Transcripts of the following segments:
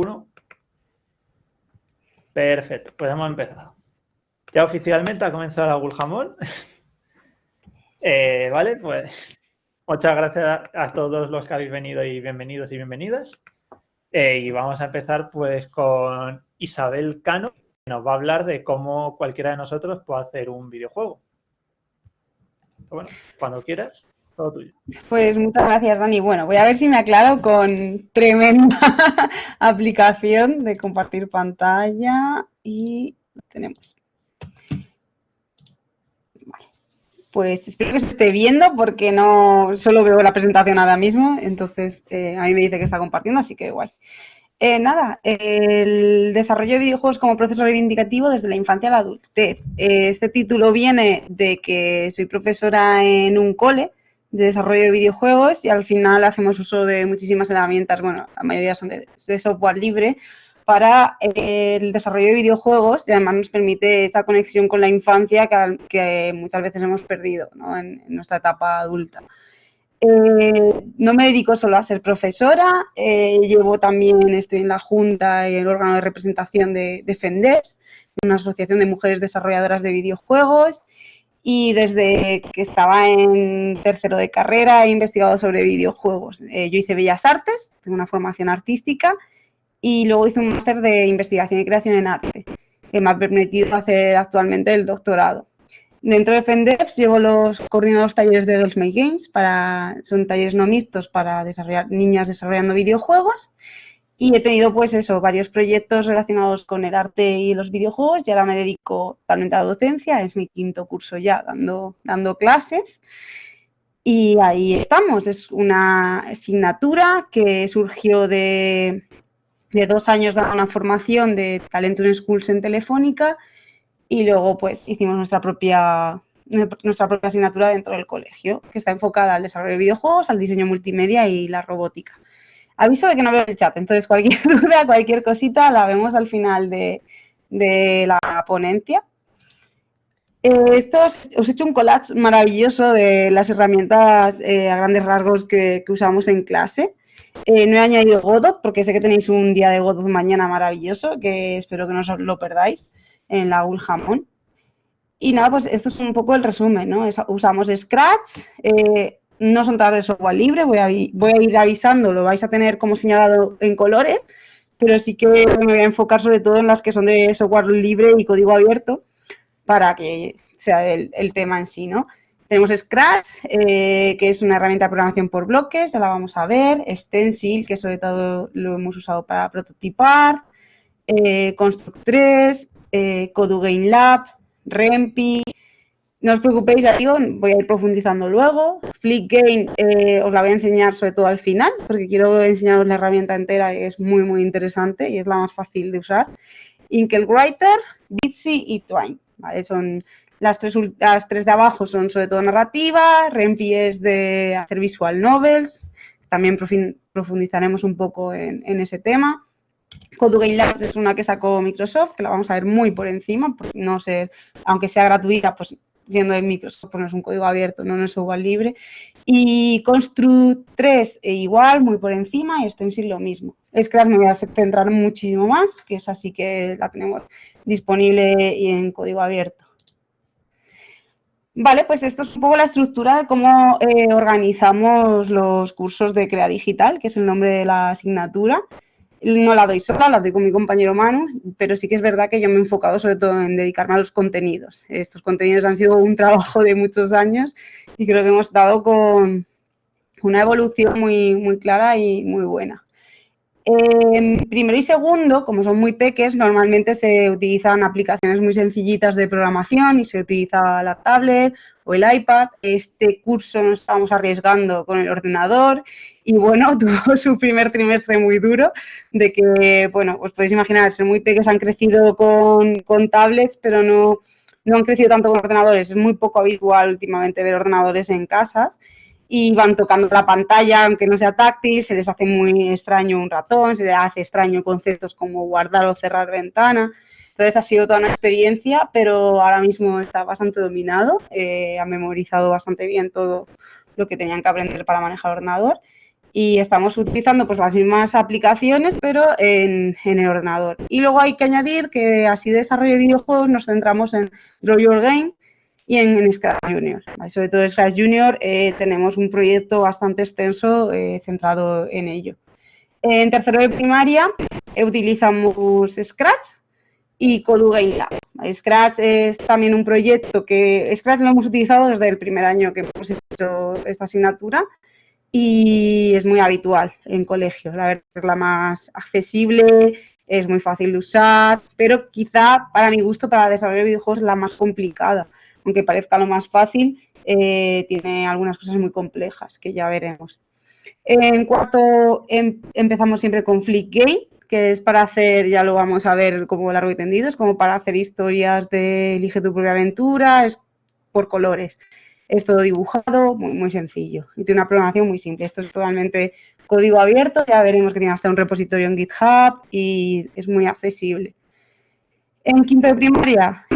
Uno. Perfecto, pues hemos empezado. Ya oficialmente ha comenzado la Gulhamon. Vale, pues muchas gracias a todos los que habéis venido y bienvenidos y bienvenidas. Y vamos a empezar pues con Isabel Cano, que nos va a hablar de cómo cualquiera de nosotros puede hacer un videojuego. Bueno, cuando quieras, todo tuyo. Pues muchas gracias, Dani. Bueno, voy a ver si me aclaro con tremenda aplicación de compartir pantalla y lo tenemos. Vale. Pues espero que se esté viendo porque no solo veo la presentación ahora mismo, entonces a mí me dice que está compartiendo, así que guay. El desarrollo de videojuegos como proceso reivindicativo desde la infancia a la adultez. Este título viene de que soy profesora en un cole de desarrollo de videojuegos y al final hacemos uso de muchísimas herramientas, bueno, la mayoría son de software libre para el desarrollo de videojuegos y además nos permite esa conexión con la infancia que muchas veces hemos perdido, ¿no? en nuestra etapa adulta. No me dedico solo a ser profesora, estoy en la Junta y el órgano de representación de FENDEPS, una asociación de mujeres desarrolladoras de videojuegos, y desde que estaba en tercero de carrera he investigado sobre videojuegos. Yo hice Bellas Artes, tengo una formación artística, y luego hice un máster de investigación y creación en arte, que me ha permitido hacer actualmente el doctorado. Dentro de FENDEPS coordino los talleres de Girls Make Games, son talleres no mixtos para niñas desarrollando videojuegos. Y he tenido pues varios proyectos relacionados con el arte y los videojuegos y ahora me dedico totalmente a la docencia, es mi quinto curso ya dando clases. Y ahí estamos, es una asignatura que surgió de 2 años de una formación de Talent in Schools en Telefónica. Y luego pues hicimos nuestra propia asignatura dentro del colegio, que está enfocada al desarrollo de videojuegos, al diseño multimedia y la robótica. Aviso de que no veo el chat, entonces cualquier duda, cualquier cosita la vemos al final de la ponencia. Os he hecho un collage maravilloso de las herramientas a grandes rasgos que usamos en clase. No he añadido Godot porque sé que tenéis un día de Godot mañana maravilloso, que espero que no os lo perdáis en la Gulhamon. Y nada, pues esto es un poco el resumen, ¿no? Usamos Scratch, no son todas de software libre, voy a ir avisando, lo vais a tener como señalado en colores, pero sí que me voy a enfocar sobre todo en las que son de software libre y código abierto para que sea el tema en sí, ¿no? Tenemos Scratch, que es una herramienta de programación por bloques, ya la vamos a ver, Stencil, que sobre todo lo hemos usado para prototipar, Construct 3, Codugame Lab, Rempi. No os preocupéis, ya digo, voy a ir profundizando luego. Flickgame os la voy a enseñar sobre todo al final, porque quiero enseñaros la herramienta entera y es muy, muy interesante y es la más fácil de usar. Inkwriter, Bitsy y Twine, ¿vale? Son las tres de abajo son sobre todo narrativa, Rempi es de hacer visual novels, también profundizaremos un poco en ese tema. Codugame Labs es una que sacó Microsoft, que la vamos a ver muy por encima, porque no sé, aunque sea gratuita, pues siendo de Microsoft, pues no es un código abierto, no es software libre. Y Construct 3 igual, muy por encima, y Stencil lo mismo. Scratch me voy a centrar muchísimo más, que es así que la tenemos disponible y en código abierto. Vale, pues esto es un poco la estructura de cómo organizamos los cursos de Crea Digital, que es el nombre de la asignatura. No la doy sola, la doy con mi compañero Manu, pero sí que es verdad que yo me he enfocado sobre todo en dedicarme a los contenidos. Estos contenidos han sido un trabajo de muchos años y creo que hemos dado con una evolución muy, muy clara y muy buena. Primero y segundo, como son muy peques, normalmente se utilizan aplicaciones muy sencillitas de programación y se utiliza la tablet o el iPad. Este curso nos estamos arriesgando con el ordenador y, bueno, tuvo su primer trimestre muy duro de que, bueno, os podéis imaginar, son muy peques, han crecido con tablets, pero no han crecido tanto con ordenadores. Es muy poco habitual últimamente ver ordenadores en casas. Y van tocando la pantalla, aunque no sea táctil, se les hace muy extraño un ratón, se les hace extraño conceptos como guardar o cerrar ventana. Entonces ha sido toda una experiencia, pero ahora mismo está bastante dominado, ha memorizado bastante bien todo lo que tenían que aprender para manejar el ordenador y estamos utilizando pues las mismas aplicaciones, pero en el ordenador. Y luego hay que añadir que así de desarrollo de videojuegos nos centramos en Draw Your Game y en Scratch Junior. Sobre todo en Scratch Junior tenemos un proyecto bastante extenso centrado en ello. En tercero de primaria utilizamos Scratch y Kodu Game Lab. Scratch es también un proyecto que Scratch lo hemos utilizado desde el primer año que hemos hecho esta asignatura y es muy habitual en colegios. La verdad es la más accesible, es muy fácil de usar, pero quizá para mi gusto para desarrollar videojuegos es la más complicada. Aunque parezca lo más fácil, tiene algunas cosas muy complejas que ya veremos. En cuarto empezamos siempre con Flickgame, que es para hacer, ya lo vamos a ver como largo y tendido, es como para hacer historias de elige tu propia aventura, es por colores. Es todo dibujado, muy, muy sencillo y tiene una programación muy simple. Esto es totalmente código abierto, ya veremos que tiene hasta un repositorio en GitHub y es muy accesible. En quinto de primaria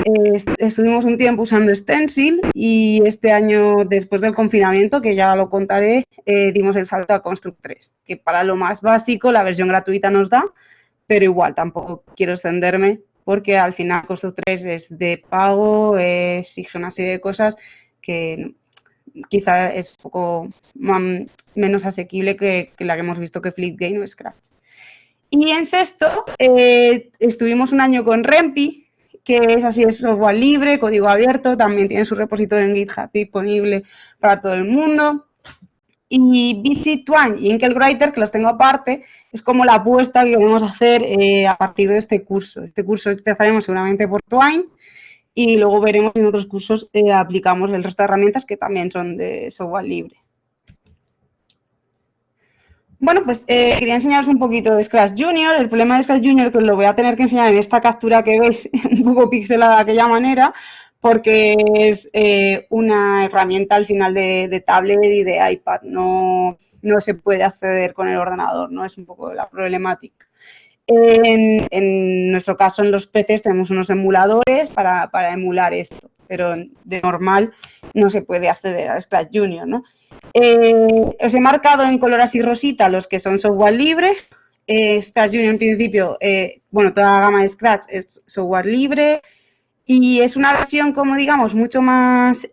estuvimos un tiempo usando Stencil y este año, después del confinamiento, que ya lo contaré, dimos el salto a Construct 3, que para lo más básico la versión gratuita nos da, pero igual tampoco quiero extenderme porque al final Construct 3 es de pago, exige una serie de cosas que quizá es un poco menos asequible que la que hemos visto que Flickgame o Scratch. Y en sexto estuvimos un año con Rempi, que es así, es software libre, código abierto, también tiene su repositorio en GitHub disponible para todo el mundo. Y Visit Twine y Inkelwriter, que los tengo aparte, es como la apuesta que queremos hacer a partir de este curso. Este curso empezaremos seguramente por Twine y luego veremos si en otros cursos aplicamos el resto de herramientas que también son de software libre. Bueno, pues quería enseñaros un poquito de Scratch Junior. El problema de Scratch Junior que os lo voy a tener que enseñar en esta captura que veis, un poco pixelada de aquella manera, porque es una herramienta al final de tablet y de iPad. No se puede acceder con el ordenador, ¿no? Es un poco la problemática. En nuestro caso, en los PCs tenemos unos emuladores para emular esto, pero de normal no se puede acceder a Scratch Junior, ¿no? Os he marcado en color así rosita los que son software libre. Scratch Junior en principio, bueno, toda la gama de Scratch es software libre y es una versión, como digamos, mucho más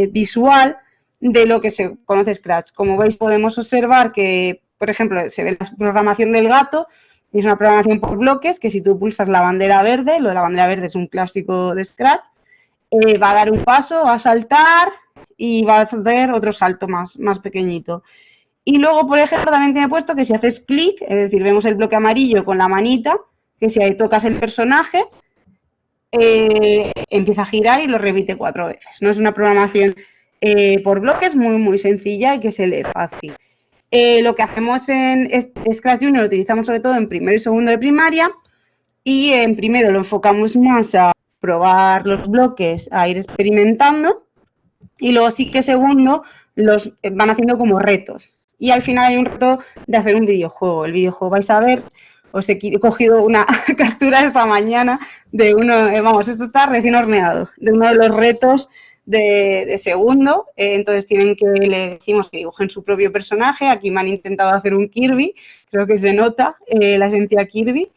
visual de lo que se conoce Scratch. Como veis, podemos observar que, por ejemplo, se ve la programación del gato. Es una programación por bloques que si tú pulsas la bandera verde, lo de la bandera verde es un clásico de Scratch, va a dar un paso, va a saltar y va a hacer otro salto más pequeñito. Y luego, por ejemplo, también tiene puesto que si haces clic, es decir, vemos el bloque amarillo con la manita, que si ahí tocas el personaje, empieza a girar y lo repite 4 veces. No es una programación por bloques muy, muy sencilla y que se lee fácil. Lo que hacemos en Scratch Junior lo utilizamos sobre todo en primero y segundo de primaria y en primero lo enfocamos más a probar los bloques, a ir experimentando y luego sí que segundo los van haciendo como retos y al final hay un reto de hacer un videojuego. El videojuego vais a ver, os he cogido una captura esta mañana de uno, vamos, esto está recién horneado, de uno de los retos de segundo, entonces le decimos que dibujen su propio personaje. Aquí me han intentado hacer un Kirby, creo que se nota la esencia Kirby,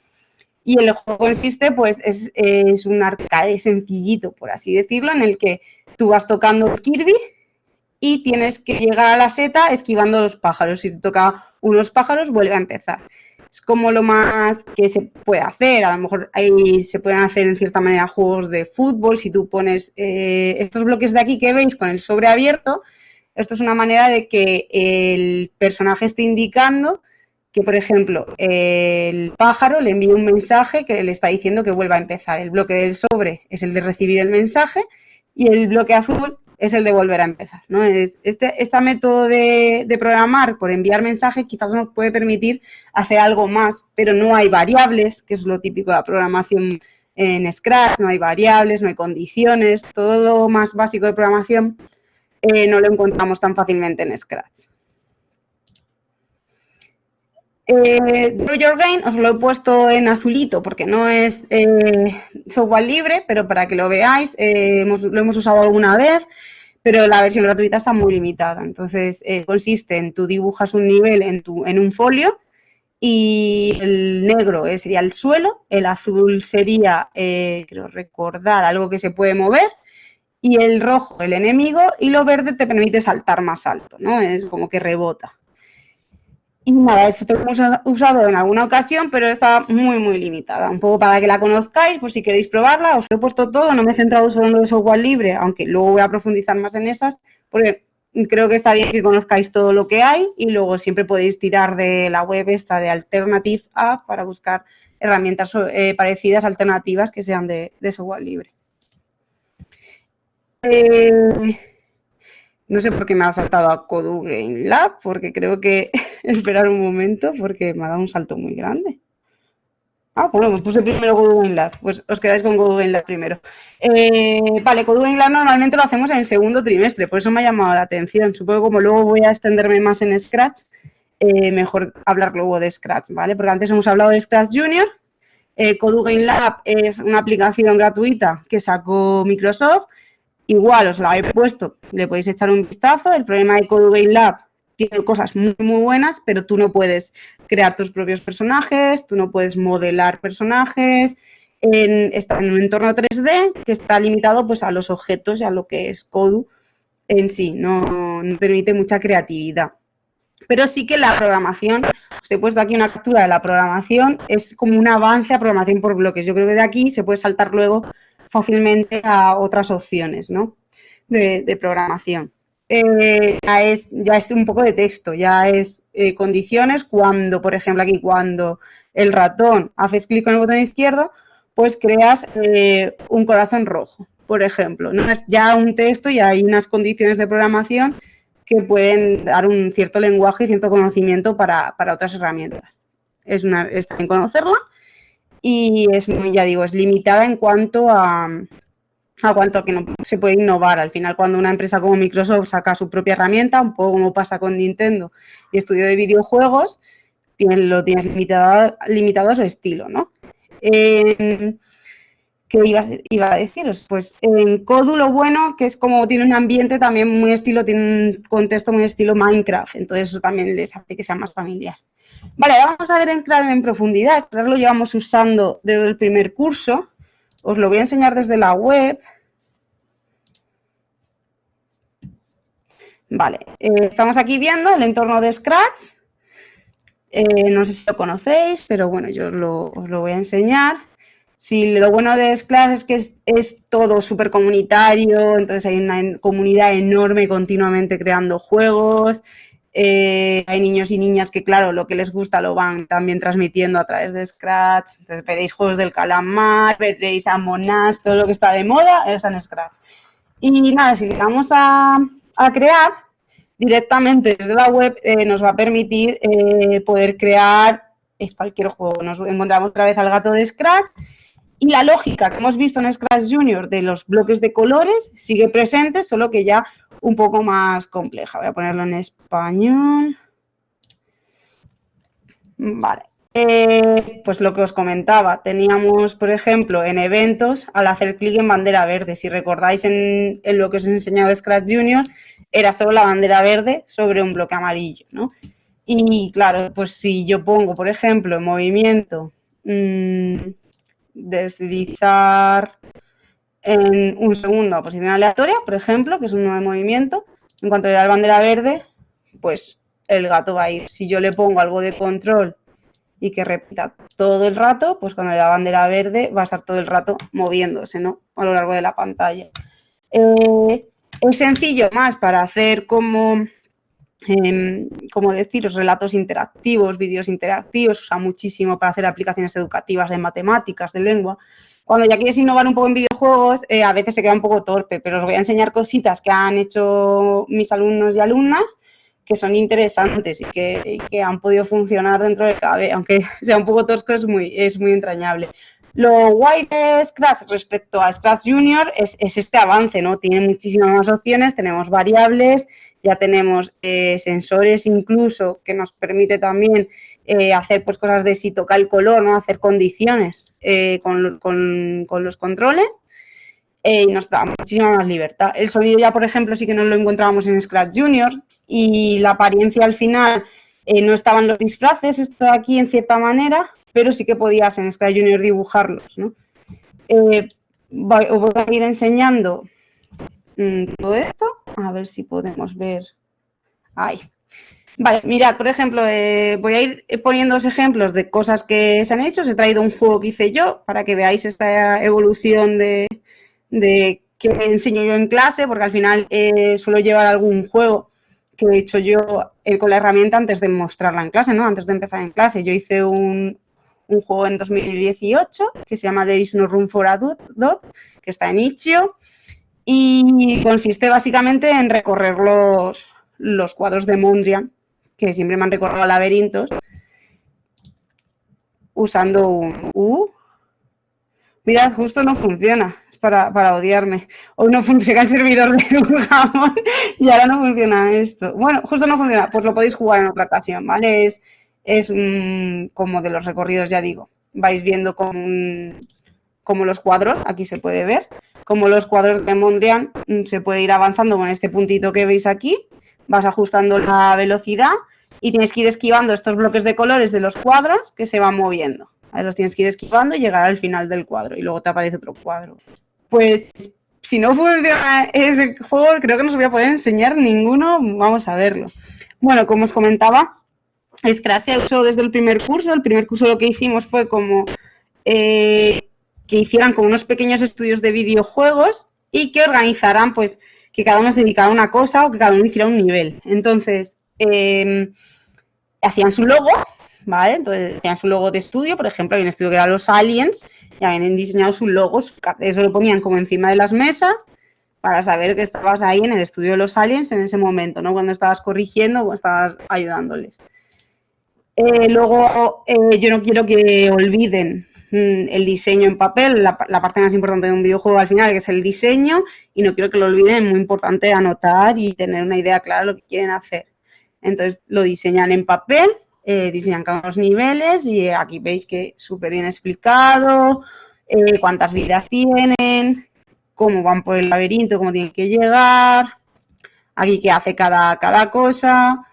y el juego consiste, pues, es un arcade sencillito, por así decirlo, en el que tú vas tocando Kirby y tienes que llegar a la seta esquivando los pájaros. Si te toca unos pájaros, vuelve a empezar. Es como lo más que se puede hacer. A lo mejor ahí se pueden hacer en cierta manera juegos de fútbol. Si tú pones estos bloques de aquí que veis con el sobre abierto, esto es una manera de que el personaje esté indicando que, por ejemplo, el pájaro le envía un mensaje que le está diciendo que vuelva a empezar. El bloque del sobre es el de recibir el mensaje y el bloque azul es el de volver a empezar, ¿no? Este método de programar por enviar mensajes quizás nos puede permitir hacer algo más, pero no hay variables, que es lo típico de la programación en Scratch, no hay variables, no hay condiciones, todo lo más básico de programación no lo encontramos tan fácilmente en Scratch. Draw Your Game os lo he puesto en azulito porque no es software libre, pero para que lo veáis, lo hemos usado alguna vez. pero la versión gratuita está muy limitada. Entonces, consiste en tú dibujas un nivel en un folio y el negro sería el suelo, el azul sería, creo recordar, algo que se puede mover, y el rojo el enemigo, y lo verde te permite saltar más alto, ¿no? Es como que rebota. Y nada, esto lo hemos usado en alguna ocasión, pero está muy limitada. Un poco para que la conozcáis, por si queréis probarla. Os lo he puesto todo, no me he centrado solo en lo de software libre, aunque luego voy a profundizar más en esas, porque creo que está bien que conozcáis todo lo que hay y luego siempre podéis tirar de la web esta de Alternative App para buscar herramientas parecidas, alternativas, que sean de software libre. No sé por qué me ha saltado a Kodu Game Lab, porque creo que esperar un momento porque me ha dado un salto muy grande. Ah, bueno, me puse primero Kodu Game Lab, pues os quedáis con Kodu Game Lab primero. Vale, Kodu Game Lab normalmente lo hacemos en el segundo trimestre, por eso me ha llamado la atención. Supongo que como luego voy a extenderme más en Scratch, mejor hablar luego de Scratch, ¿vale? Porque antes hemos hablado de Scratch Junior. Kodu Game Lab es una aplicación gratuita que sacó Microsoft. Igual os la he puesto, le podéis echar un vistazo. El problema de Kodu Game Lab tiene cosas muy buenas, pero tú no puedes crear tus propios personajes, tú no puedes modelar personajes, está en un entorno 3D que está limitado pues a los objetos y a lo que es Kodu en sí, no permite mucha creatividad. Pero sí que la programación, os he puesto aquí una captura de la programación, es como un avance a programación por bloques. Yo creo que de aquí se puede saltar luego fácilmente a otras opciones, ¿no? de programación. Ya es un poco de texto, ya es condiciones cuando, por ejemplo, aquí cuando el ratón haces clic con el botón izquierdo, pues creas un corazón rojo, por ejemplo. No es ya un texto y hay unas condiciones de programación que pueden dar un cierto lenguaje y cierto conocimiento para otras herramientas. Está bien conocerla y es muy, ya digo, es limitada en cuanto a que no se puede innovar. Al final, cuando una empresa como Microsoft saca su propia herramienta, un poco como pasa con Nintendo y estudio de videojuegos, lo tienes limitado a su estilo, ¿no? ¿Qué iba a deciros? Pues en Kodu lo bueno que es como tiene un ambiente también muy estilo, tiene un contexto muy estilo Minecraft, entonces eso también les hace que sea más familiar. Vale, vamos a ver entrar en profundidad. Esto lo llevamos usando desde el primer curso. Os lo voy a enseñar desde la web. Vale, estamos aquí viendo el entorno de Scratch. No sé si lo conocéis, pero bueno, yo os lo voy a enseñar. Si lo bueno de Scratch es que es todo súper comunitario, entonces hay una comunidad enorme continuamente creando juegos. Hay niños y niñas que, claro, lo que les gusta lo van también transmitiendo a través de Scratch. Entonces veréis juegos del calamar, veréis Among Us, todo lo que está de moda está en Scratch. Y nada, si le damos a crear, directamente desde la web nos va a permitir poder crear cualquier juego. Nos encontramos otra vez al gato de Scratch y la lógica que hemos visto en Scratch Junior de los bloques de colores sigue presente, solo que ya un poco más compleja. Voy a ponerlo en español. Vale. Pues lo que os comentaba, teníamos, por ejemplo, en eventos, al hacer clic en bandera verde, si recordáis en lo que os he enseñado Scratch Junior, era solo la bandera verde sobre un bloque amarillo, ¿no? Y claro, pues si yo pongo, por ejemplo, en movimiento, deslizar en un segundo a posición aleatoria, por ejemplo, que es un nuevo movimiento, en cuanto le da la bandera verde, pues el gato va a ir. Si yo le pongo algo de control y que repita todo el rato, pues cuando le da bandera verde va a estar todo el rato moviéndose, ¿no? A lo largo de la pantalla. Es sencillo más para hacer como deciros, relatos interactivos, vídeos interactivos, usa muchísimo para hacer aplicaciones educativas de matemáticas, de lengua. Cuando ya quieres innovar un poco en videojuegos, a veces se queda un poco torpe, pero os voy a enseñar cositas que han hecho mis alumnos y alumnas que son interesantes y que han podido funcionar dentro de cabe, aunque sea un poco tosco, es muy entrañable. Lo guay de Scratch respecto a Scratch Junior es este avance, ¿no? Tiene muchísimas más opciones, tenemos variables, ya tenemos sensores incluso que nos permite también hacer pues cosas de si toca el color, ¿no? Hacer condiciones con los controles. y nos da muchísima más libertad. El sonido ya, por ejemplo, sí que nos lo encontrábamos en Scratch Junior y la apariencia al final no estaban los disfraces, esto de aquí en cierta manera, pero sí que podías en Scratch Junior dibujarlos, ¿no? Os voy a ir enseñando todo esto, a ver si podemos ver. Ahí. Vale, mirad, por ejemplo, voy a ir poniendo ejemplos de cosas que se han hecho. Os he traído un juego que hice yo para que veáis esta evolución de que enseño yo en clase, porque al final suelo llevar algún juego que he hecho yo con la herramienta antes de mostrarla en clase, ¿no? Antes de empezar en clase. Yo hice un juego en 2018 que se llama There is no room for a dot, que está en Itch.io y consiste básicamente en recorrer los cuadros de Mondrian, que siempre me han recordado laberintos, usando un mirad, justo no funciona, es para odiarme. Hoy no funciona el servidor de un jamón y ahora no funciona esto. Bueno, justo no funciona, pues lo podéis jugar en otra ocasión, ¿vale? Es como de los recorridos, ya digo. Vais viendo como los cuadros, aquí se puede ver, como los cuadros de Mondrian se puede ir avanzando con este puntito que veis aquí, vas ajustando la velocidad y tienes que ir esquivando estos bloques de colores de los cuadros que se van moviendo. Ahí los tienes que ir esquivando y llegar al final del cuadro y luego te aparece otro cuadro. Pues si no funciona ese juego, creo que no os voy a poder enseñar ninguno, vamos a verlo. Bueno, como os comentaba, Scratch se usó desde el primer curso. El primer curso lo que hicimos fue como que hicieran como unos pequeños estudios de videojuegos y que organizaran, pues, que cada uno se dedicara a una cosa o que cada uno hiciera un nivel. Entonces, hacían su logo, ¿vale? Entonces, hacían su logo de estudio, por ejemplo, había un estudio que era los Aliens, y habían diseñado su logo, eso lo ponían como encima de las mesas para saber que estabas ahí en el estudio de los Aliens en ese momento, ¿no? Cuando estabas corrigiendo o estabas ayudándoles. Luego, yo no quiero que olviden el diseño en papel, la parte más importante de un videojuego al final, que es el diseño, y no quiero que lo olviden, es muy importante anotar y tener una idea clara de lo que quieren hacer. Entonces, lo diseñan en papel, diseñan cada uno de los niveles, y aquí veis que súper bien explicado, cuántas vidas tienen, cómo van por el laberinto, cómo tienen que llegar, aquí qué hace cada cosa.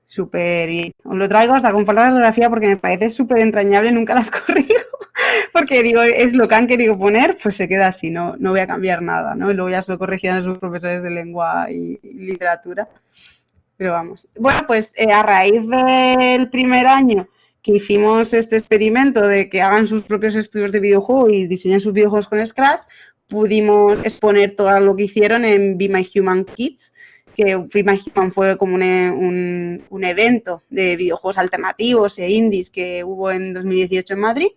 Súper bien. Os lo traigo hasta con falta de ortografía porque me parece súper entrañable, nunca las corrijo. Porque digo, es lo que han querido poner, pues se queda así, no voy a cambiar nada, ¿no? Y luego ya se lo corregían a sus profesores de lengua y literatura. Pero vamos. Bueno, pues a raíz del primer año que hicimos este experimento de que hagan sus propios estudios de videojuego y diseñen sus videojuegos con Scratch, pudimos exponer todo lo que hicieron en Be My Human Kids, que Be My Human fue como un evento de videojuegos alternativos e indies que hubo en 2018 en Madrid,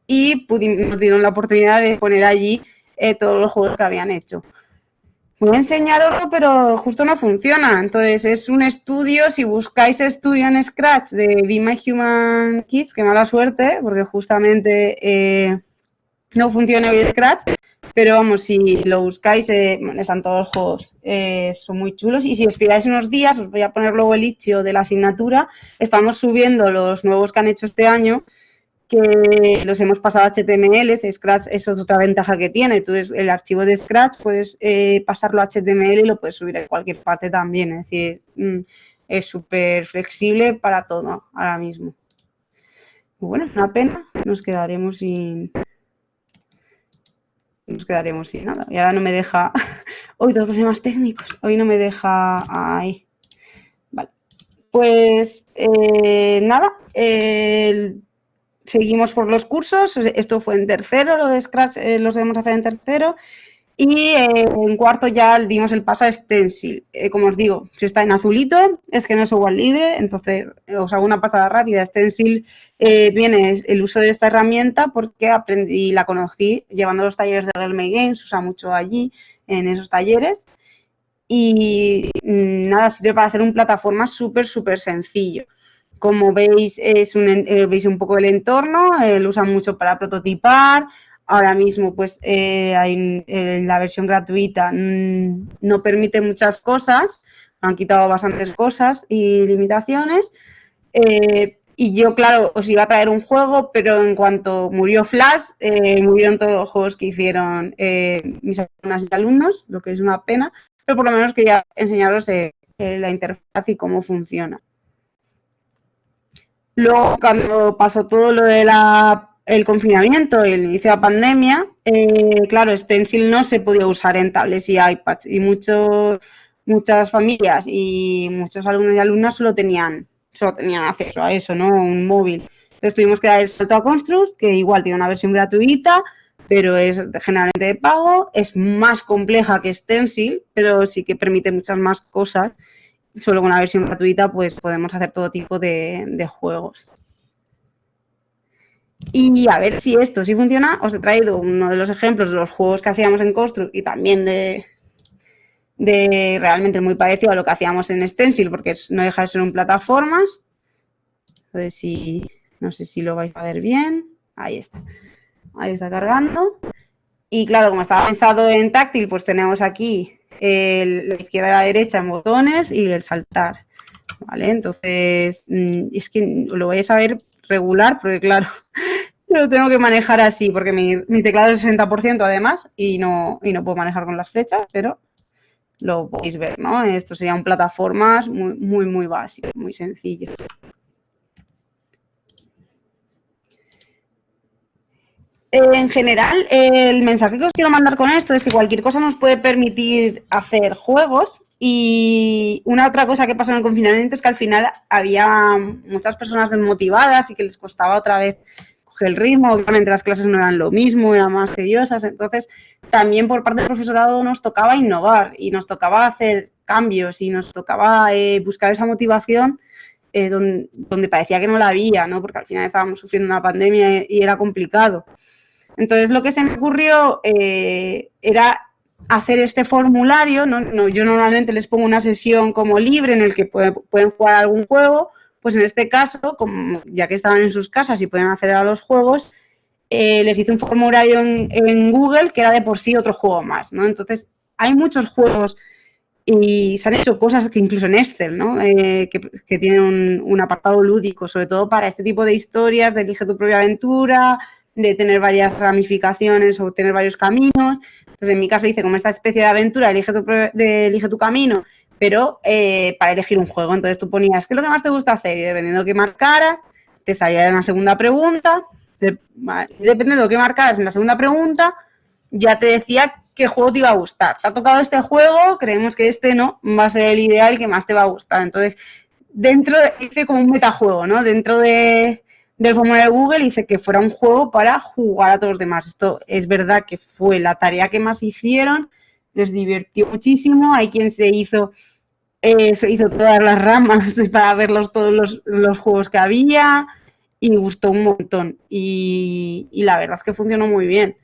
y nos dieron la oportunidad de poner allí todos los juegos que habían hecho. Voy a enseñaroslo, pero justo no funciona. Entonces, es un estudio, si buscáis estudio en Scratch de Be My Human Kids, qué mala suerte, porque justamente no funciona bien Scratch, pero vamos, si lo buscáis, están todos los juegos, son muy chulos, y si esperáis unos días, os voy a poner luego el itch.io de la asignatura, estamos subiendo los nuevos que han hecho este año, que los hemos pasado a HTML. Scratch es otra ventaja que tiene, tú el archivo de Scratch puedes pasarlo a HTML y lo puedes subir a cualquier parte también, es decir, es súper flexible para todo ahora mismo. Bueno, una pena, nos quedaremos sin nada. Y ahora no me deja. Hoy dos problemas técnicos. Hoy no me deja. Ahí. Vale. Pues nada. Seguimos por los cursos. Esto fue en tercero, lo de Scratch lo debemos hacer en tercero. Y en cuarto ya dimos el paso a Stencil. Como os digo, si está en azulito es que no es software libre, entonces os hago una pasada rápida. Stencil viene el uso de esta herramienta porque aprendí, la conocí llevando los talleres de Realme Games, usa mucho allí en esos talleres. Y nada, sirve para hacer un plataforma súper sencillo. Como veis, veis un poco el entorno, lo usan mucho para prototipar. Ahora mismo, pues, la versión gratuita no permite muchas cosas, han quitado bastantes cosas y limitaciones, Y yo, claro, os iba a traer un juego, pero en cuanto murió Flash, murieron todos los juegos que hicieron mis alumnas y alumnos, lo que es una pena, pero por lo menos quería enseñaros la interfaz y cómo funciona. Luego, cuando pasó todo lo de el confinamiento y el inicio de la pandemia, claro, Stencil no se podía usar en tablets y iPads y muchas familias y muchos alumnos y alumnas solo tenían acceso a eso, ¿no? Un móvil. Entonces tuvimos que dar el salto a Construct, que igual tiene una versión gratuita, pero es generalmente de pago, es más compleja que Stencil, pero sí que permite muchas más cosas. Solo con la versión gratuita pues podemos hacer todo tipo de juegos. Y a ver si esto sí funciona, os he traído uno de los ejemplos de los juegos que hacíamos en Construct y también de realmente muy parecido a lo que hacíamos en Stencil, porque no deja de ser un plataformas. Entonces, no sé si lo vais a ver bien. Ahí está cargando. Y claro, como estaba pensado en táctil, pues tenemos aquí la izquierda y la derecha en botones y el saltar. ¿Vale? Entonces, es que lo vais a ver regular, porque claro, yo lo tengo que manejar así, porque mi teclado es 60% además y no puedo manejar con las flechas, pero lo podéis ver, ¿no? Esto serían plataformas muy básicas, muy sencillo. En general, el mensaje que os quiero mandar con esto es que cualquier cosa nos puede permitir hacer juegos y una otra cosa que pasó en el confinamiento es que al final había muchas personas desmotivadas y que les costaba otra vez coger el ritmo, obviamente las clases no eran lo mismo, eran más tediosas, entonces también por parte del profesorado nos tocaba innovar y nos tocaba hacer cambios y nos tocaba buscar esa motivación donde parecía que no la había, ¿no? Porque al final estábamos sufriendo una pandemia y era complicado. Entonces lo que se me ocurrió era hacer este formulario, ¿no? Yo normalmente les pongo una sesión como libre en el que pueden jugar algún juego, pues en este caso, como ya que estaban en sus casas y pueden acceder a los juegos, les hice un formulario en Google que era de por sí otro juego más, ¿no? Entonces hay muchos juegos y se han hecho cosas que incluso en Excel, ¿no? Que tienen un apartado lúdico, sobre todo para este tipo de historias, de elige tu propia aventura, de tener varias ramificaciones o tener varios caminos. Entonces, en mi caso hice como esta especie de aventura, elige tu camino, pero para elegir un juego. Entonces tú ponías, ¿qué es lo que más te gusta hacer? Y dependiendo de qué marcaras, te salía una segunda pregunta. Dependiendo de qué marcaras en la segunda pregunta, ya te decía qué juego te iba a gustar. ¿Te ha tocado este juego? Creemos que este no va a ser el ideal que más te va a gustar. Entonces, hice como un metajuego, ¿no? Dentro del formulario de Google hice que fuera un juego para jugar a todos los demás. Esto es verdad que fue la tarea que más hicieron, les divirtió muchísimo. Hay quien se hizo todas las ramas para ver todos los juegos que había y gustó un montón. Y la verdad es que funcionó muy bien.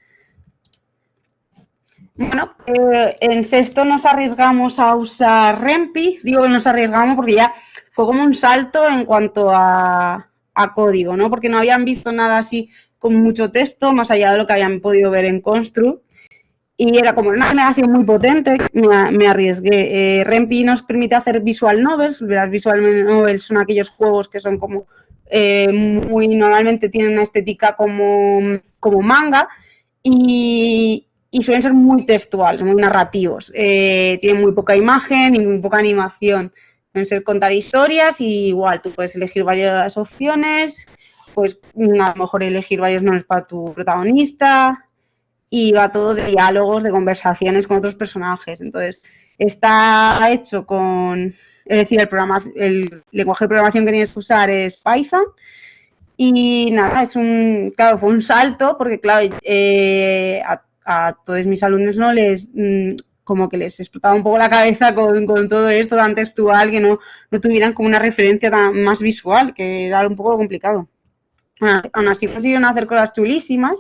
Bueno, en sexto nos arriesgamos a usar Rempi. Digo que nos arriesgamos porque ya fue como un salto en cuanto a código, ¿no? Porque no habían visto nada así con mucho texto, más allá de lo que habían podido ver en Construct. Y era como una generación muy potente, me arriesgué. Rempi nos permite hacer visual novels. Las visual novels son aquellos juegos que son como normalmente tienen una estética como manga y suelen ser muy textuales, muy narrativos. Tienen muy poca imagen y muy poca animación. Pueden ser contar historias y igual tú puedes elegir varias opciones, pues a lo mejor elegir varios nombres para tu protagonista y va todo de diálogos, de conversaciones con otros personajes. Entonces, está hecho con, es decir, el lenguaje de programación que tienes que usar es Python. Y nada, claro, fue un salto porque, claro, a todos mis alumnos no como que les explotaba un poco la cabeza con todo esto tan textual, que no tuvieran como una referencia más visual, que era un poco complicado. Bueno, aún así consiguieron hacer cosas chulísimas,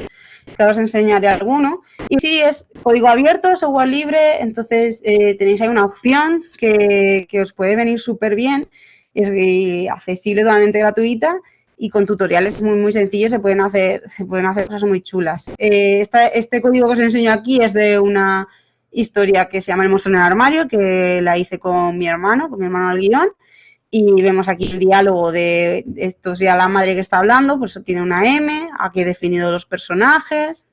que os enseñaré alguno. Y sí, es código abierto, software libre, entonces tenéis ahí una opción que os puede venir súper bien, es accesible, totalmente gratuita, y con tutoriales muy sencillos se pueden hacer cosas muy chulas. Este código que os enseño aquí es de una historia que se llama El monstruo en el armario, que la hice con mi hermano al guión, Y vemos aquí el diálogo de esto, ya la madre que está hablando, pues tiene una M, aquí he definido los personajes.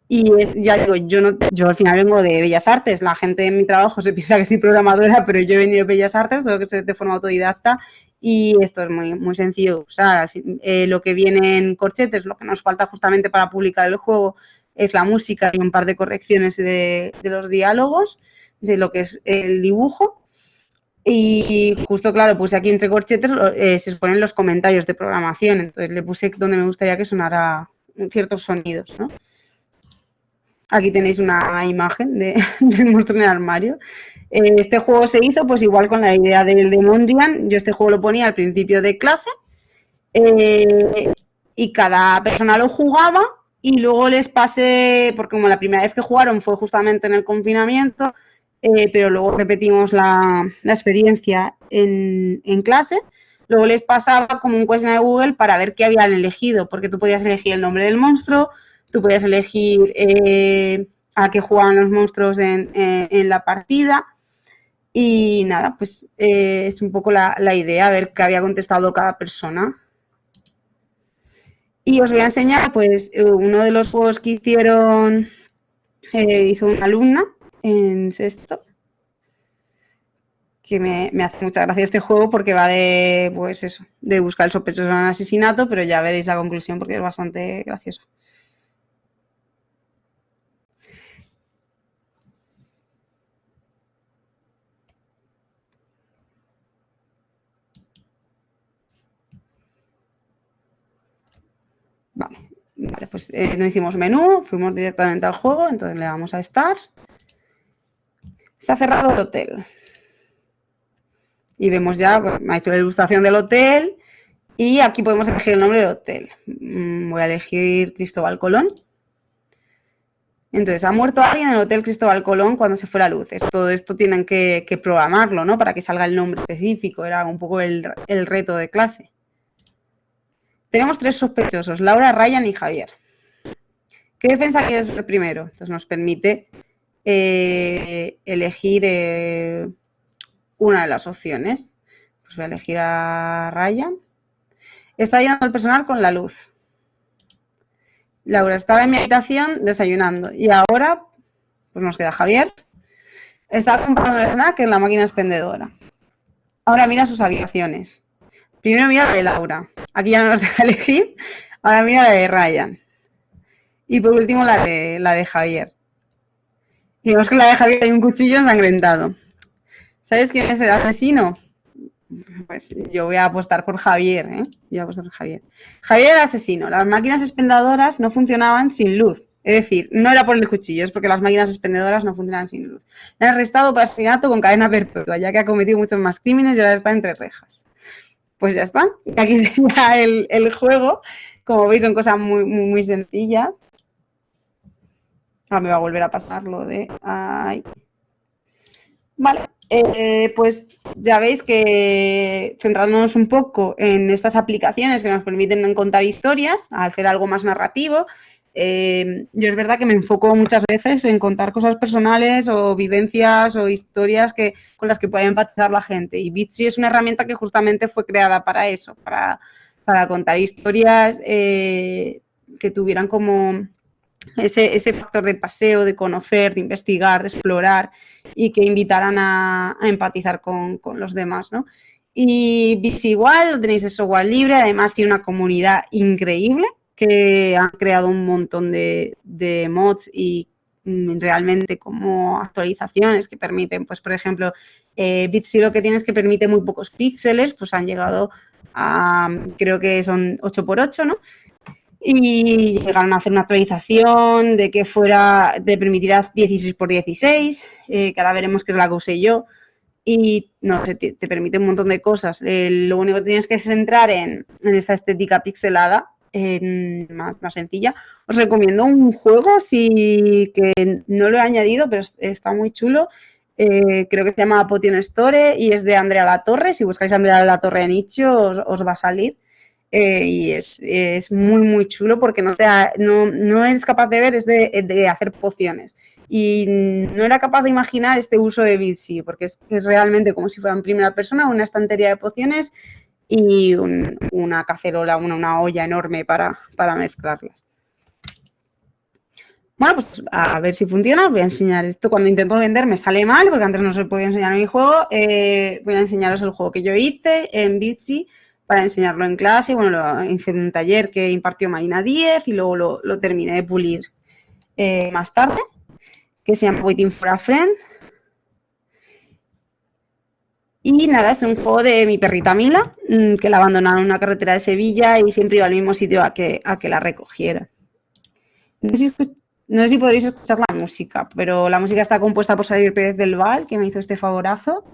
Y ya digo, yo al final vengo de Bellas Artes, la gente en mi trabajo se piensa que soy programadora, pero yo he venido de Bellas Artes, tengo que ser de forma autodidacta y esto es muy, muy sencillo de usar. Lo que viene en corchetes, lo que nos falta justamente para publicar el juego es la música y un par de correcciones de los diálogos, de lo que es el dibujo. Y justo, claro, puse aquí entre corchetes, se exponen los comentarios de programación, entonces le puse donde me gustaría que sonara ciertos sonidos, ¿no? Aquí tenéis una imagen del monstruo en el armario. Este juego se hizo pues igual con la idea del de Mondrian. Yo este juego lo ponía al principio de clase y cada persona lo jugaba y luego les pasé, porque como la primera vez que jugaron fue justamente en el confinamiento, pero luego repetimos la experiencia en clase. Luego les pasaba como un cuestionario de Google para ver qué habían elegido, porque tú podías elegir el nombre del monstruo, tú podías elegir a qué jugaban los monstruos en la partida. Y nada, pues es un poco la idea, a ver qué había contestado cada persona. Y os voy a enseñar, pues, uno de los juegos que hizo una alumna en sexto, que me hace mucha gracia este juego porque va de, pues eso, de buscar el sospechoso en un asesinato, pero ya veréis la conclusión porque es bastante gracioso. Vale, pues no hicimos menú, fuimos directamente al juego, entonces le damos a Start. Se ha cerrado el hotel. Y vemos ya, pues, me ha hecho la ilustración del hotel y aquí podemos elegir el nombre del hotel. Voy a elegir Cristóbal Colón. Entonces, ha muerto alguien en el Hotel Cristóbal Colón cuando se fue la luz. Todo esto tienen que programarlo, ¿no? Para que salga el nombre específico. Era un poco el reto de clase. Tenemos 3 sospechosos, Laura, Ryan y Javier. ¿Qué defensa quieres ver primero? Entonces nos permite elegir una de las opciones. Pues voy a elegir a Ryan. Está ayudando al personal con la luz. Laura estaba en mi habitación desayunando y ahora pues nos queda Javier. Está comprando el snack en la máquina expendedora. Ahora mira sus habitaciones. Primero mira la de Laura. Aquí ya no nos deja elegir. Ahora mira la de Ryan. Y por último la de Javier. Y vemos que en la de Javier hay un cuchillo ensangrentado. ¿Sabes quién es el asesino? Pues yo voy a apostar por Javier, ¿eh? Yo voy a apostar por Javier. Javier era el asesino. Las máquinas expendedoras no funcionaban sin luz. Es decir, no era por el cuchillo, es porque las máquinas expendedoras no funcionan sin luz. Le han arrestado por asesinato con cadena perpetua, ya que ha cometido muchos más crímenes y ahora está entre rejas. Pues ya está. Aquí sería el juego. Como veis, son cosas muy, muy, muy sencillas. Ahora me va a volver a pasar lo de... Ay. Vale. Pues ya veis que centrándonos un poco en estas aplicaciones que nos permiten contar historias, hacer algo más narrativo, yo es verdad que me enfoco muchas veces en contar cosas personales o vivencias o historias con las que pueda empatizar la gente. Y Bitsy es una herramienta que justamente fue creada para eso, para contar historias que tuvieran como ese factor de paseo, de conocer, de investigar, de explorar y que invitaran a empatizar con los demás, ¿no? Y Bitsy igual, lo tenéis de software libre, además tiene una comunidad increíble que han creado un montón de mods y realmente como actualizaciones que permiten, pues por ejemplo, Bitsy lo que tiene es que permite muy pocos píxeles, pues han llegado a, creo que son 8x8, ¿no? Y llegaron a hacer una actualización de que permitirá 16x16, que ahora veremos qué es la que usé yo. Y no sé, te permite un montón de cosas. Lo único que tienes que es entrar en esta estética pixelada, más sencilla. Os recomiendo un juego que no lo he añadido, pero está muy chulo. Creo que se llama Potion Store y es de Andrea Latorre. Si buscáis a Andrea Latorre en Itch.io os va a salir. y es muy, muy chulo porque no eres capaz de ver, es de hacer pociones. Y no era capaz de imaginar este uso de Bitsy, porque es realmente como si fuera en primera persona, una estantería de pociones y una cacerola, una olla enorme para mezclarlas. Bueno, pues a ver si funciona, os voy a enseñar esto. Cuando intento vender me sale mal, porque antes no se podía enseñar mi juego. Voy a enseñaros el juego que yo hice en Bitsy para enseñarlo en clase. Bueno, lo hice en un taller que impartió Marina 10 y luego lo terminé de pulir más tarde, que se llama Waiting for a Friend. Y nada, es un juego de mi perrita Mila, que la abandonaron en una carretera de Sevilla y siempre iba al mismo sitio a que la recogiera. No sé si podréis escuchar la música, pero la música está compuesta por Xavier Pérez del Val, que me hizo este favorazo,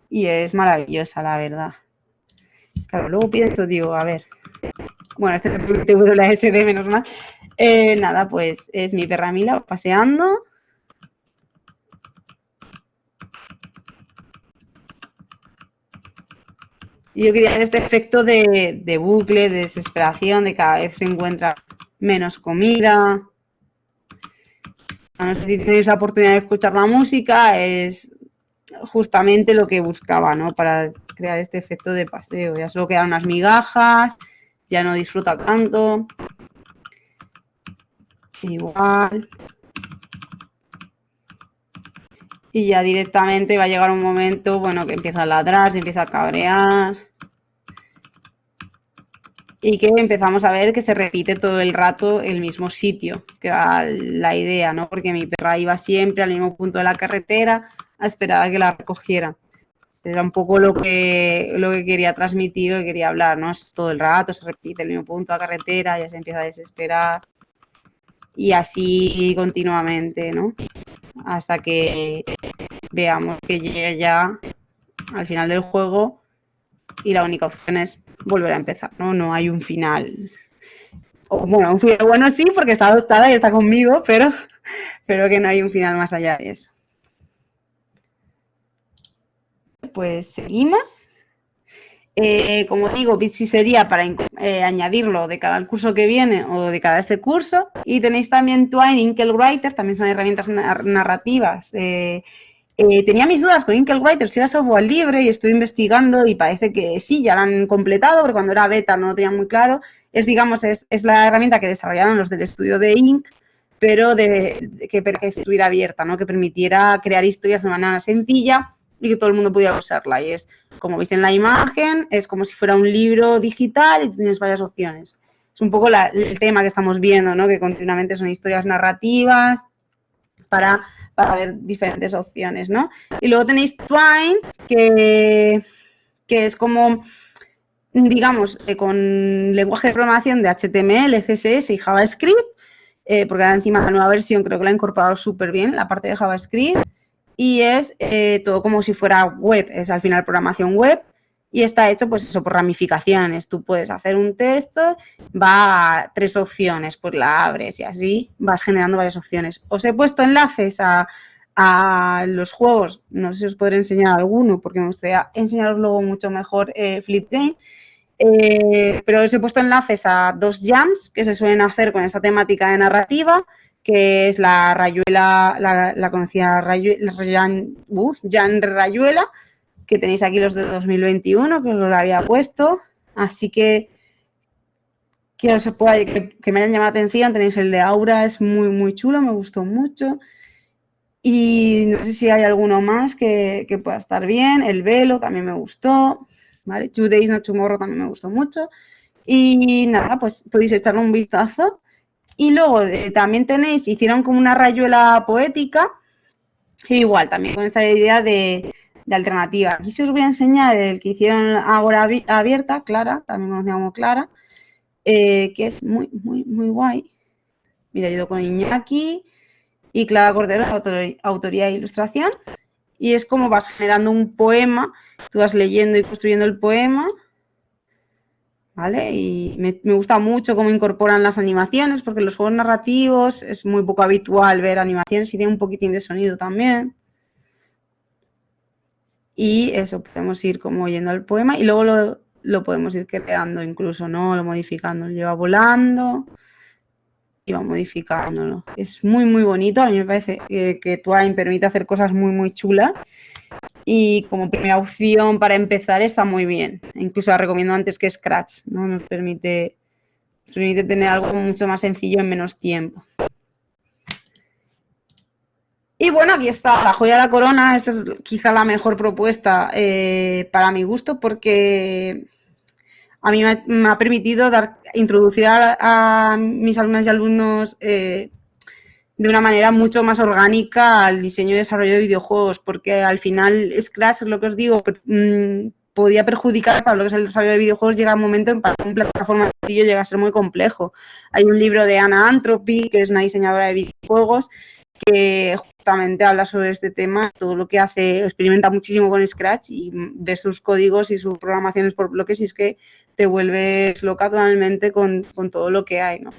y es maravillosa, la verdad. Claro, luego pienso, digo, a ver. Bueno, este es la SD, menos mal. Nada, pues es mi perra Mila paseando. Y yo quería este efecto de bucle, de desesperación, de cada vez se encuentra menos comida. No sé si tenéis la oportunidad de escuchar la música, es justamente lo que buscaba, ¿no? Para crear este efecto de paseo. Ya solo quedan unas migajas, ya no disfruta tanto. Igual. Y ya directamente va a llegar un momento, bueno, que empieza a ladrar, se empieza a cabrear. Y que empezamos a ver que se repite todo el rato el mismo sitio, que era la idea, ¿no? Porque mi perra iba siempre al mismo punto de la carretera a esperar a que la recogiera. Era un poco lo que quería transmitir, lo que quería hablar, ¿no? Es todo el rato, se repite el mismo punto de la carretera, ya se empieza a desesperar. Y así continuamente, ¿no? Hasta que veamos que llega ya al final del juego y la única opción es volver a empezar, ¿no? No hay un final. O, bueno, un final bueno sí, porque está adoptada y está conmigo, pero que no hay un final más allá de eso. Pues seguimos. Como digo, Bitsy sería para añadirlo de cada curso que viene o de cada este curso. Y tenéis también Twine, Inkwriter, también son herramientas narrativas. Tenía mis dudas con Inkwriter si era software libre y estoy investigando y parece que sí, ya lo han completado, pero cuando era beta no lo tenía muy claro. Digamos, es la herramienta que desarrollaron los del estudio de Ink, pero que estuviera abierta, ¿no? Que permitiera crear historias de manera sencilla y que todo el mundo pudiera usarla. Y es, como veis en la imagen, es como si fuera un libro digital y tienes varias opciones. Es un poco el tema que estamos viendo, ¿no? Que continuamente son historias narrativas para ver diferentes opciones, ¿no? Y luego tenéis Twine, que es como, digamos, con lenguaje de programación de HTML, CSS y JavaScript, porque encima la nueva versión creo que la ha incorporado súper bien, la parte de JavaScript, y es todo como si fuera web, es al final programación web, y está hecho pues eso por ramificaciones. Tú puedes hacer un texto, va a 3 opciones, pues la abres y así vas generando varias opciones. Os he puesto enlaces a los juegos, no sé si os podré enseñar alguno, porque me gustaría enseñaros luego mucho mejor Flipgame. Pero os he puesto enlaces a 2 jams que se suelen hacer con esta temática de narrativa, que es la Rayuela, la conocida Jan Rayuela, que tenéis aquí los de 2021, que os lo había puesto. Así que me hayan llamado la atención. Tenéis el de Aura, es muy, muy chulo, me gustó mucho. Y no sé si hay alguno más que pueda estar bien. El Velo también me gustó. ¿Vale? 2 Days No Tomorrow también me gustó mucho. Y nada, pues podéis echarle un vistazo. Y luego también hicieron como una rayuela poética, igual, también con esta idea de alternativa. Aquí sí os voy a enseñar el que hicieron ahora abierta, Clara, también conocida como Clara, que es muy, muy, muy guay. Mira, yo con Iñaki y Clara Cordero, autoría e ilustración. Y es como vas generando un poema, tú vas leyendo y construyendo el poema, ¿vale? Y me gusta mucho cómo incorporan las animaciones, porque en los juegos narrativos es muy poco habitual ver animaciones y tiene un poquitín de sonido también. Y eso, podemos ir como oyendo el poema y luego lo podemos ir creando incluso, ¿no? Lo modificando, lo lleva volando y va modificándolo. Es muy, muy bonito. A mí me parece que Twine permite hacer cosas muy, muy chulas. Y como primera opción para empezar está muy bien. Incluso la recomiendo antes que Scratch, ¿no? Nos permite tener algo mucho más sencillo en menos tiempo. Y bueno, aquí está la joya de la corona. Esta es quizá la mejor propuesta para mi gusto porque a mí me ha permitido introducir a mis alumnas y alumnos de una manera mucho más orgánica al diseño y desarrollo de videojuegos, porque al final Scratch, es lo que os digo, podía perjudicar para lo que es el desarrollo de videojuegos. Llega un momento en que para una plataforma sencillo llega a ser muy complejo. Hay un libro de Anna Antropy, que es una diseñadora de videojuegos, que justamente habla sobre este tema, todo lo que hace, experimenta muchísimo con Scratch y ve sus códigos y sus programaciones por bloques y es que te vuelves loca totalmente con todo lo que hay, ¿no?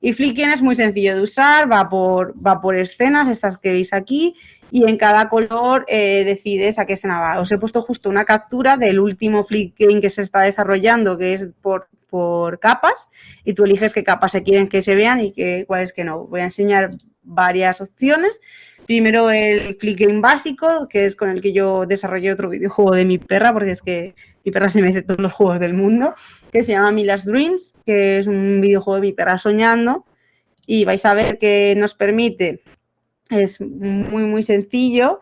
Y Flickr es muy sencillo de usar, va por escenas, estas que veis aquí, y en cada color decides a qué escena va. Os he puesto justo una captura del último Flickr que se está desarrollando, que es por capas, y tú eliges qué capas se quieren que se vean y cuáles que no. Voy a enseñar varias opciones. Primero el Flickr básico, que es con el que yo desarrollé otro videojuego de mi perra, porque es que mi perra se me hace todos los juegos del mundo, que se llama Mila's Dreams, que es un videojuego de mi perra soñando, y vais a ver que nos permite, es muy muy sencillo,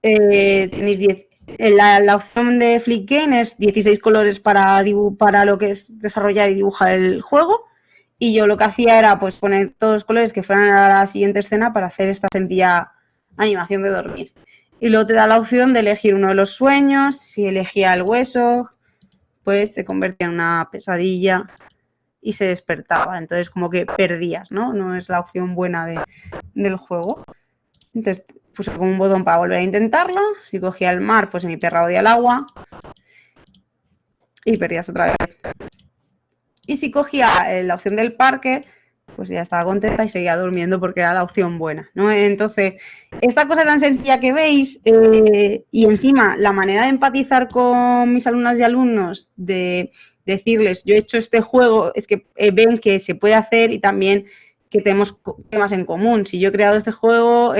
tenéis la opción de Flickr es 16 colores para lo que es desarrollar y dibujar el juego, y yo lo que hacía era pues poner todos los colores que fueran a la siguiente escena para hacer esta sencilla animación de dormir. Y luego te da la opción de elegir uno de los sueños. Si elegía el hueso, pues se convertía en una pesadilla y se despertaba. Entonces como que perdías, ¿no? No es la opción buena del juego. Entonces puse como un botón para volver a intentarlo. Si cogía el mar, pues mi perra odia el agua. Y perdías otra vez. Y si cogía la opción del parque, pues ya estaba contenta y seguía durmiendo porque era la opción buena, ¿no? Entonces, esta cosa tan sencilla que veis y encima la manera de empatizar con mis alumnas y alumnos, de decirles, yo he hecho este juego, es que ven que se puede hacer y también que tenemos temas en común. Si yo he creado este juego,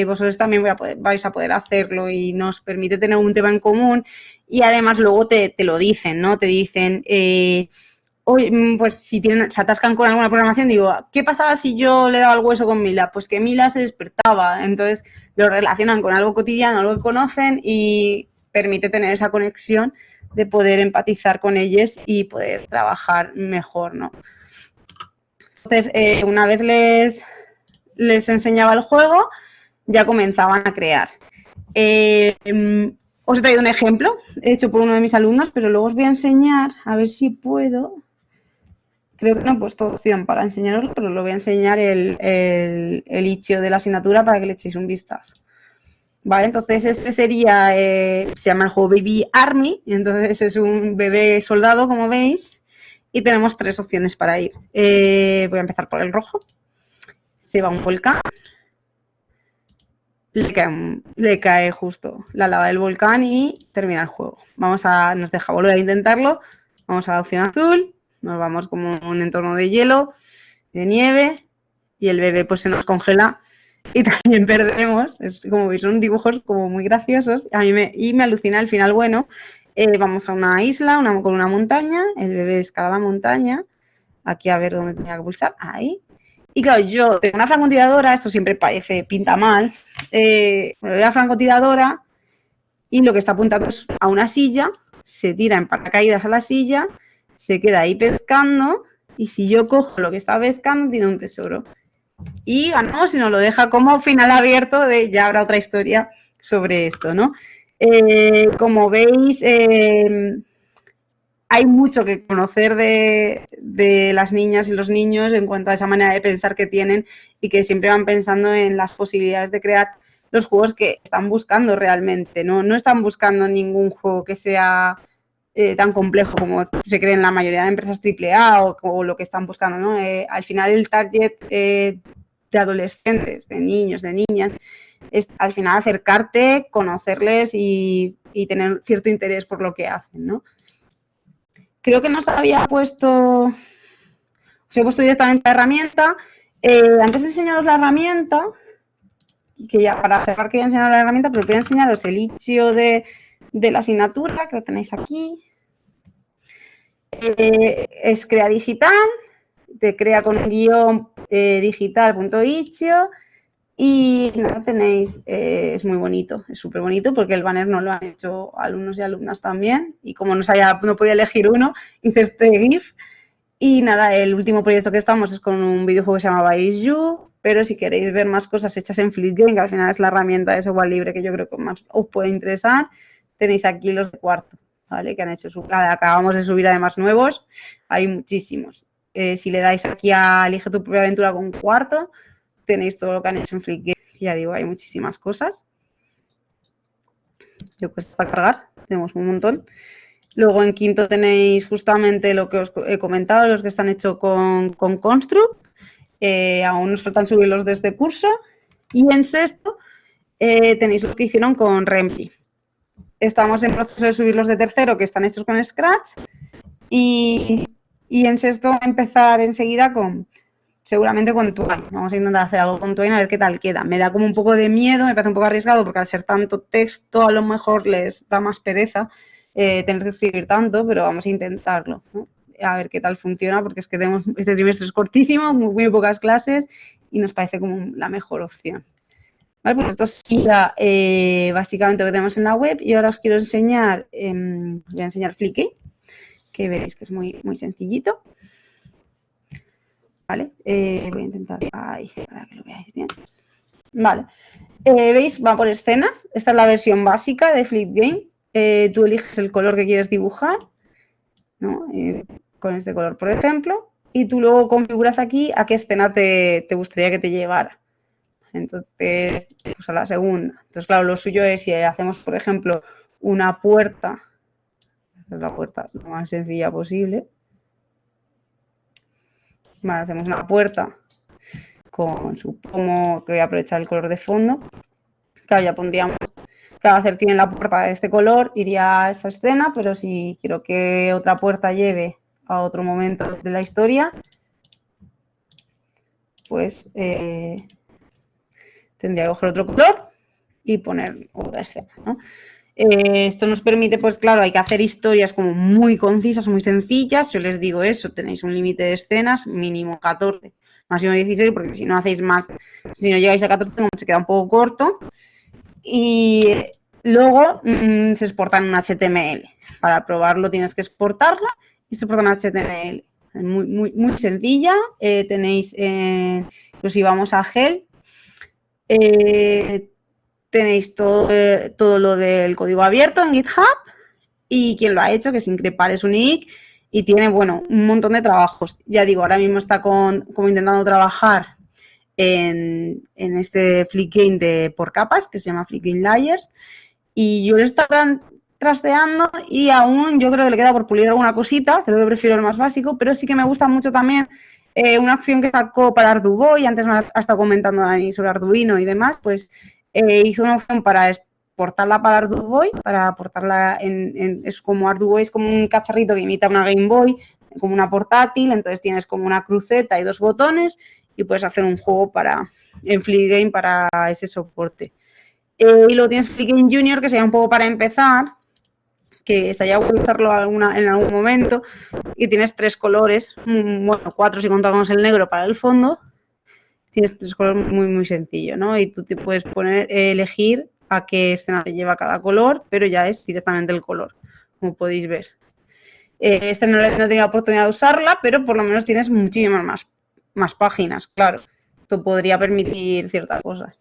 vosotros también vais a poder hacerlo y nos permite tener un tema en común y además luego te lo dicen, ¿no? Te dicen... Oye, pues si se atascan con alguna programación, digo, ¿qué pasaba si yo le daba el hueso con Mila? Pues que Mila se despertaba. Entonces lo relacionan con algo cotidiano, algo que conocen y permite tener esa conexión de poder empatizar con ellos y poder trabajar mejor, ¿no? Entonces, una vez les enseñaba el juego, ya comenzaban a crear. Os he traído un ejemplo hecho por uno de mis alumnos, pero luego os voy a enseñar, a ver si puedo. Creo que no he puesto opción para enseñaros, pero lo voy a enseñar el itch.io de la asignatura para que le echéis un vistazo. Vale, entonces este sería, se llama el juego Baby Army, y entonces es un bebé soldado, como veis, y tenemos 3 opciones para ir. Voy a empezar por el rojo. Se va a un volcán. Le cae justo la lava del volcán y termina el juego. Nos deja volver a intentarlo. Vamos a la opción azul. Nos vamos como un entorno de hielo, de nieve, y el bebé pues se nos congela y también perdemos. Es, como veis, son dibujos como muy graciosos. Y me alucina el final bueno. Vamos a una isla con una montaña, el bebé escala la montaña. Aquí a ver dónde tenía que pulsar. Ahí. Y claro, yo tengo una francotiradora, esto siempre pinta mal. Me doy a la francotiradora y lo que está apuntando es a una silla, se tira en paracaídas a la silla, se queda ahí pescando y si yo cojo lo que está pescando tiene un tesoro. Y ganamos y nos lo deja como final abierto de ya habrá otra historia sobre esto, ¿no? Como veis, hay mucho que conocer de las niñas y los niños en cuanto a esa manera de pensar que tienen y que siempre van pensando en las posibilidades de crear los juegos que están buscando realmente, ¿no? No están buscando ningún juego que sea tan complejo como se cree en la mayoría de empresas AAA o lo que están buscando, ¿no? Al final el target de adolescentes, de niños, de niñas, es al final acercarte, conocerles y tener cierto interés por lo que hacen, ¿no? creo que nos había puesto, os he puesto directamente la herramienta. Antes de enseñaros la herramienta, que ya para cerrar quería enseñaros la herramienta, pero quería enseñaros el itch.io de la asignatura, que lo tenéis aquí. Es Crea Digital, te crea con un guión digital.itch.io y nada, tenéis, es muy bonito, es súper bonito porque el banner no lo han hecho alumnos y alumnas también y como no podía elegir uno, hice este GIF. Y nada, el último proyecto que estamos es con un videojuego que se llama Is You, pero si queréis ver más cosas hechas en Fleetgame, que al final es la herramienta de software libre que yo creo que más os puede interesar, tenéis aquí los de cuarto, ¿vale? Que han hecho acabamos de subir además nuevos, hay muchísimos. Si le dais aquí a Elige tu propia aventura con cuarto, tenéis todo lo que han hecho en Fleetgame. Ya digo, hay muchísimas cosas. Yo cuesta cargar, tenemos un montón. Luego en quinto tenéis justamente lo que os he comentado, los que están hechos con Construct. Aún nos faltan subirlos de este curso. Y en sexto tenéis lo que hicieron con Rempli. Estamos en proceso de subirlos de tercero, que están hechos con Scratch. Y en sexto empezar enseguida seguramente con Twine. Vamos a intentar hacer algo con Twine a ver qué tal queda. Me da como un poco de miedo, me parece un poco arriesgado porque al ser tanto texto a lo mejor les da más pereza tener que escribir tanto, pero vamos a intentarlo, ¿no? A ver qué tal funciona, porque es que tenemos este trimestre es cortísimo, muy pocas clases y nos parece como la mejor opción. Vale, pues esto sería básicamente lo que tenemos en la web y ahora os quiero enseñar, voy a enseñar Flickr, que veréis que es muy sencillito. Vale, voy a intentar para que lo veáis bien. Vale, ¿veis? Va por escenas. Esta es la versión básica de Fleetgame. Tú eliges el color que quieres dibujar, ¿no? Con este color, por ejemplo, y tú luego configuras aquí a qué escena te gustaría que te llevara. Entonces, pues a la segunda. Entonces, claro, lo suyo es si hacemos, por ejemplo, una puerta, la puerta lo más sencilla posible. Vale, hacemos una puerta con, supongo que voy a aprovechar el color de fondo. Claro, ya pondríamos, claro, hacer clic en la puerta de este color, iría a esa escena, pero si quiero que otra puerta lleve a otro momento de la historia, pues tendría que coger otro color y poner otra escena, ¿no? Esto nos permite, pues claro, hay que hacer historias como muy concisas, muy sencillas. Yo les digo eso, tenéis un límite de escenas, mínimo 14, máximo 16, porque si no hacéis más, si no llegáis a 14, se queda un poco corto. Y luego se exporta en un HTML. Para probarlo tienes que exportarla y se exporta en HTML. Muy sencilla. Tenéis, pues si vamos a Help, tenéis todo lo del código abierto en GitHub y quien lo ha hecho, que es Increpar, es Unique y tiene, bueno, un montón de trabajos. Ya digo, ahora mismo está como intentando trabajar en este Fleetgame por capas, que se llama Fleetgame Layers, y yo le estaba trasteando y aún yo creo que le queda por pulir alguna cosita, creo que prefiero el más básico, pero sí que me gusta mucho también una opción que sacó para Arduboy, antes me ha estado comentando Dani sobre Arduino y demás, pues hizo una opción para exportarla para Arduboy, para aportarla es como Arduboy, es como un cacharrito que imita una Game Boy, como una portátil, entonces tienes como una cruceta y dos botones y puedes hacer un juego en Fleetgame para ese soporte. Y luego tienes Fleetgame Junior, que sería un poco para empezar, que estaría bueno usarlo en algún momento, y tienes 3 colores, bueno, 4 si contamos el negro para el fondo, tienes 3 colores muy sencillo, ¿no? Y tú te puedes elegir a qué escena te lleva cada color, pero ya es directamente el color, como podéis ver. Este no he tenido la oportunidad de usarla, pero por lo menos tienes muchísimas más páginas, claro. Esto podría permitir ciertas cosas.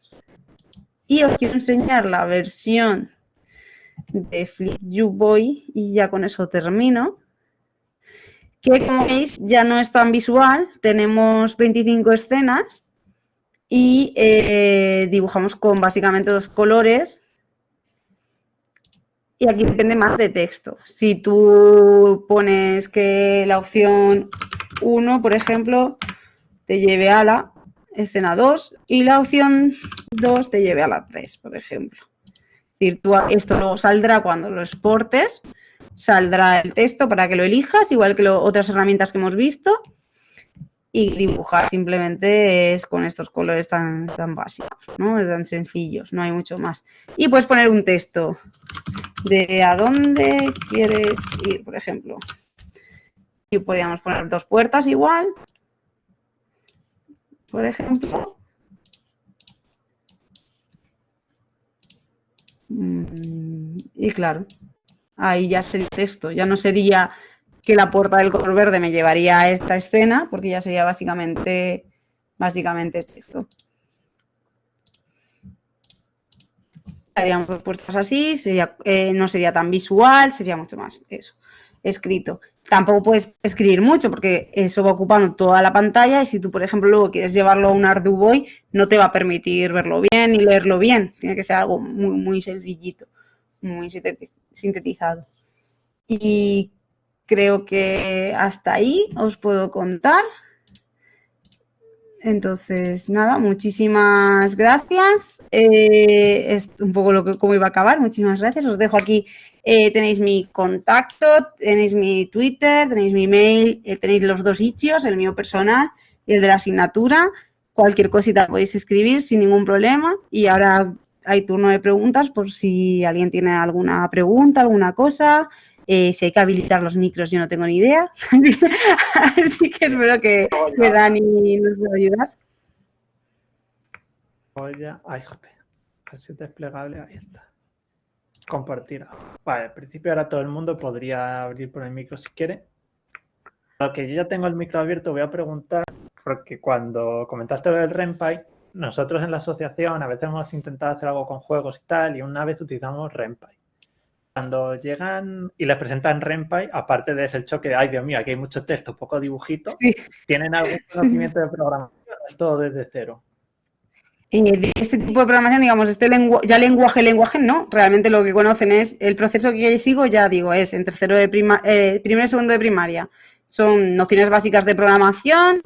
Y os quiero enseñar la versión de FleetUboy y ya con eso termino. Que como veis ya no es tan visual, tenemos 25 escenas y dibujamos con básicamente 2 colores. Y aquí depende más de texto. Si tú pones que la opción 1, por ejemplo, te lleve a la escena 2 y la opción 2 te lleve a la 3, por ejemplo. Es decir, esto luego saldrá cuando lo exportes, saldrá el texto para que lo elijas, igual que otras herramientas que hemos visto. Y dibujar simplemente es con estos colores tan básicos, ¿no? Tan sencillos, no hay mucho más. Y puedes poner un texto de a dónde quieres ir, por ejemplo. Y podríamos poner 2 puertas igual, por ejemplo. Y claro, ahí ya sería texto, ya no sería que la puerta del color verde me llevaría a esta escena, porque ya sería básicamente texto. Haríamos 2 puertas así, no sería tan visual, sería mucho más eso, escrito. Tampoco puedes escribir mucho porque eso va ocupando toda la pantalla y si tú, por ejemplo, luego quieres llevarlo a un Arduboy, no te va a permitir verlo bien ni leerlo bien. Tiene que ser algo muy, muy sencillito, muy sintetizado. Y creo que hasta ahí os puedo contar. Entonces, nada, muchísimas gracias. Es un poco cómo iba a acabar. Muchísimas gracias. Os dejo aquí. Tenéis mi contacto, tenéis mi Twitter, tenéis mi mail, tenéis los 2 itchios, el mío personal y el de la asignatura. Cualquier cosita podéis escribir sin ningún problema. Y ahora hay turno de preguntas por si alguien tiene alguna pregunta, alguna cosa. Si hay que habilitar los micros, yo no tengo ni idea. Así que espero que Dani nos pueda ayudar. Ay, joder. Así desplegable, ahí está. Compartir. Vale, al principio ahora todo el mundo podría abrir por el micro si quiere. Dado que yo ya tengo el micro abierto, voy a preguntar, porque cuando comentaste lo del RenPy, nosotros en la asociación a veces hemos intentado hacer algo con juegos y tal, y una vez utilizamos RenPy. Cuando llegan y les presentan RenPy, aparte de ese choque de, ay Dios mío, aquí hay mucho texto, poco dibujito, sí. ¿Tienen algún conocimiento de programación? ¿Es todo desde cero? De este tipo de programación, digamos, lenguaje, no. Realmente lo que conocen es el proceso que sigo, ya digo, es en primero y segundo de primaria. Son nociones básicas de programación,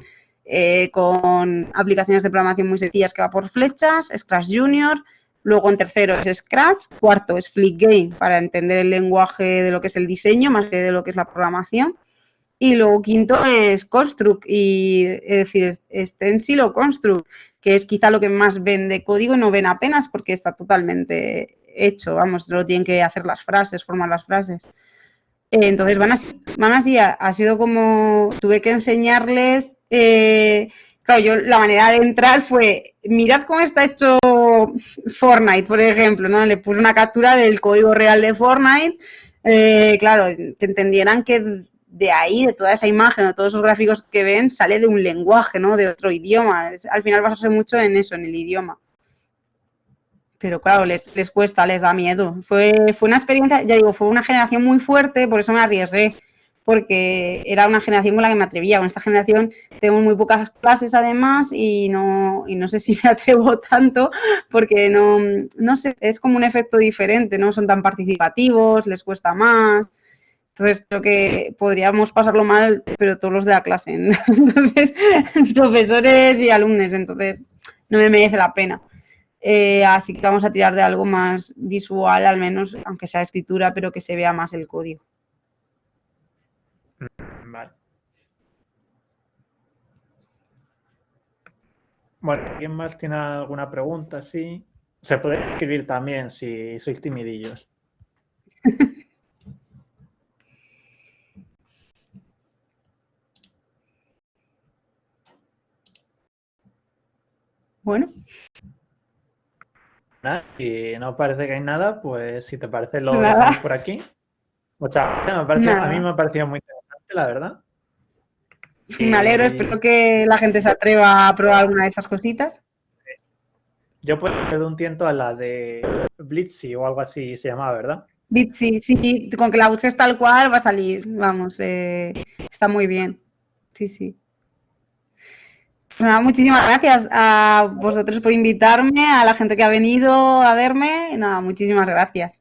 con aplicaciones de programación muy sencillas que va por flechas, Scratch Junior. Luego en tercero es Scratch, cuarto es Flickgame para entender el lenguaje de lo que es el diseño más que de lo que es la programación. Y luego quinto es Construct, es decir, Stencil o Construct, que es quizá lo que más ven de código y no ven apenas porque está totalmente hecho, vamos, solo tienen que hacer las frases, formar las frases. Entonces van así, ha sido como, tuve que enseñarles, claro, yo la manera de entrar fue, mirad cómo está hecho Fortnite, por ejemplo, ¿no? Le puse una captura del código real de Fortnite, claro, que entendieran que de ahí, de toda esa imagen, de todos esos gráficos que ven, sale de un lenguaje, ¿no? De otro idioma. Al final basarse mucho en eso, en el idioma. Pero claro, les cuesta, les da miedo. Fue una experiencia, ya digo, fue una generación muy fuerte, por eso me arriesgué, porque era una generación con la que me atrevía. Con esta generación tengo muy pocas clases además y no sé si me atrevo tanto porque no sé, es como un efecto diferente, no son tan participativos, les cuesta más. Entonces creo que podríamos pasarlo mal, pero todos los de la clase. Entonces, profesores y alumnos, entonces no me merece la pena. Así que vamos a tirar de algo más visual, al menos, aunque sea escritura, pero que se vea más el código. Vale. Bueno, ¿alguien más tiene alguna pregunta? Sí. Se puede escribir también si sois timidillos. Bueno. Si no parece que hay nada, pues si te parece lo dejamos por aquí. Muchas gracias. A mí me ha parecido muy interesante, la verdad. Me alegro, espero que la gente se atreva a probar alguna de esas cositas. Yo pues le doy un tiento a la de Blitzy o algo así se llamaba, ¿verdad? Blitzy, sí, con que la busques tal cual va a salir, vamos, está muy bien. Sí, sí. Bueno, muchísimas gracias a vosotros por invitarme, a la gente que ha venido a verme. Nada, muchísimas gracias.